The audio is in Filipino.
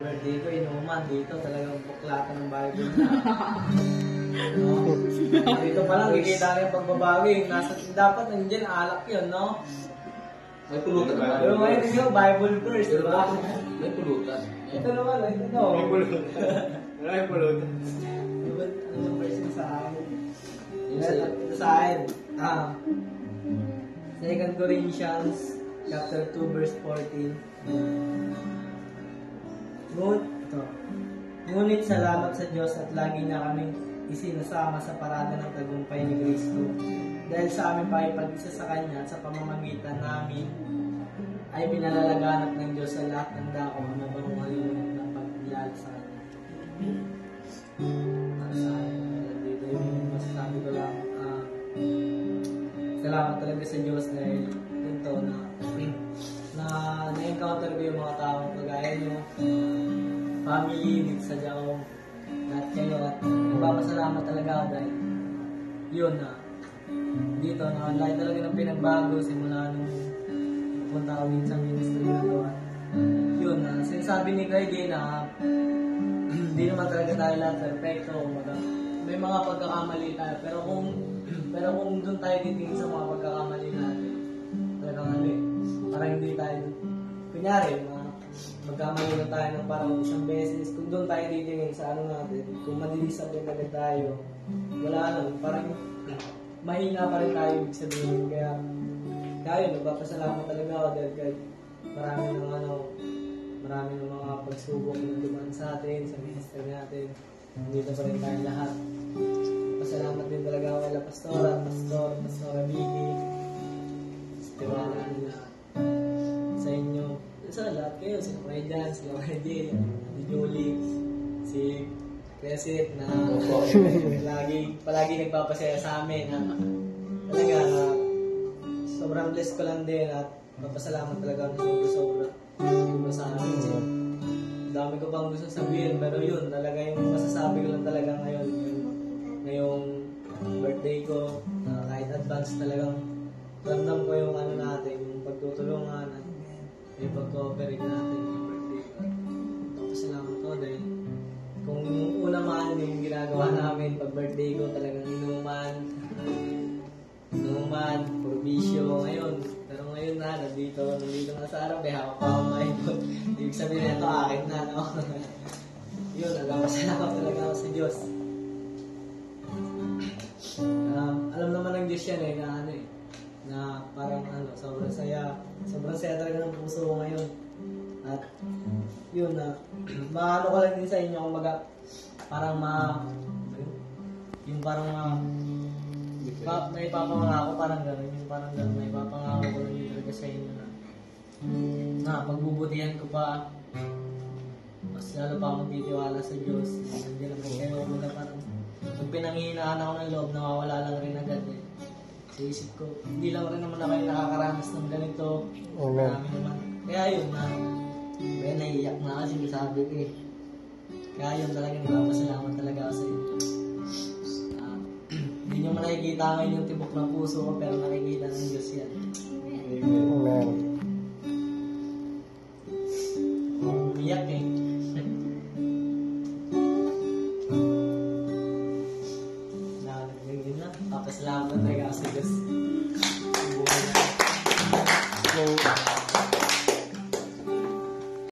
Birthday ko, inuman dito, talagang buklatan ng Bible na. No? Dito pa lang, kikita na yung pagbabago eh. Dapat nandiyan, alak yun, no? May pulutan ba? Pero ngayon nyo, Bible verse, di ba? May pulutan. Ito naman, ito. May pulutan. May pulutan. Ano yung verse yung sa akin? Yung sa'yo. Ito sa akin. 2 Corinthians chapter 2 verse 14. Ngunit salamat sa Diyos at lagi na kaming isinasama sa parada ng tagumpay ni Kristo. Dahil sa aming pakipag-isa sa Kanya at sa pamamagitan namin ay pinalalaganap ng Diyos sa lahat ng dako na bagong halimulat ng pagkilala sa Kanya. Para sa akin, dito yung masasabi ko lang, salamat talaga sa Diyos dahil dito na-encounter ko yung mga taong kagaya nyo, family dito sa Jaong, lahat kayo, at nagpapasalamat talaga ako dahil yun na dito na lahat talaga ng pinagbago simula nung punta ako din sa ministry na doon. Yun na, sinasabi ni Craig na hindi naman talaga tayo lahat perfecto, may mga pagkakamali tayo, pero kung doon tayo titingin sa mga pagkakamali natin, talagang parang hindi tayo, kunyari, magkamali na tayo ng parang isang beses, kung doon tayo titingin sa ano natin, kung madidisapin agad tayo, wala lang, parang mahina pa rin tayo ibig sabihin. Kaya nagpapasalamat talaga ako dahil kahit marami ng mga pagsubok na dumaan sa atin, sa ministry natin, dito pa rin tayo lahat. Pasalamat din talaga ako kay Pastora Vicky, sa tiwala nila sa inyo, sa lahat kayo, si Kuya Jan, si Kuya si Julie, si Presit na palagi nagpapasaya sa amin. Talaga sobrang blessed ko lang din at papasalamat talaga ako sobra sa amin. Dami ko pang gusto sabihin, pero yun, talaga yung masasabi ko lang talaga ngayong birthday ko, kahit advance talagang ramdam ko yung ano natin, yung pagtutulungan at yung pag-cooperate natin yung birthday ko. Papasalamat ko dahil kung una man yung ginagawa namin pag birthday ko, talagang inuman, puro bisyo ngayon. Pero ngayon na, nandito na sa harap, hawak pa ako maipot. Ibig sabihin na ito, akin na, no? Yun, nagpapasalamat talaga ako sa Diyos. Alam naman ng Diyos yan na parang sobrang saya talaga ng puso ko ngayon. At yun maano ko lang din sa inyo kumbaga parang may papangako parang gano'n, may papangako ko lang din talaga sa inyo na pagbubutihan ko pa, mas lalo pa akong titiwala sa Diyos. Hindi lang po kayo kumbaga parang pag pinanghihinaan ako ng loob, nawawala lang rin agad eh. Sa isip ko, hindi lang rin naman na kayo nakakaranas ng ganito. Marami naman. Kaya yun kaya naiiyak na kasi sabi ko eh. Kaya yun talaga nagpapasalamat talaga ako sa inyo. Hindi nyo man nakikita ngayon yung tibok ng puso ko, pero nakikita ng Diyos yan. Amen. Umiyak eh. Yun na, papasalamat talaga ako sa Diyos.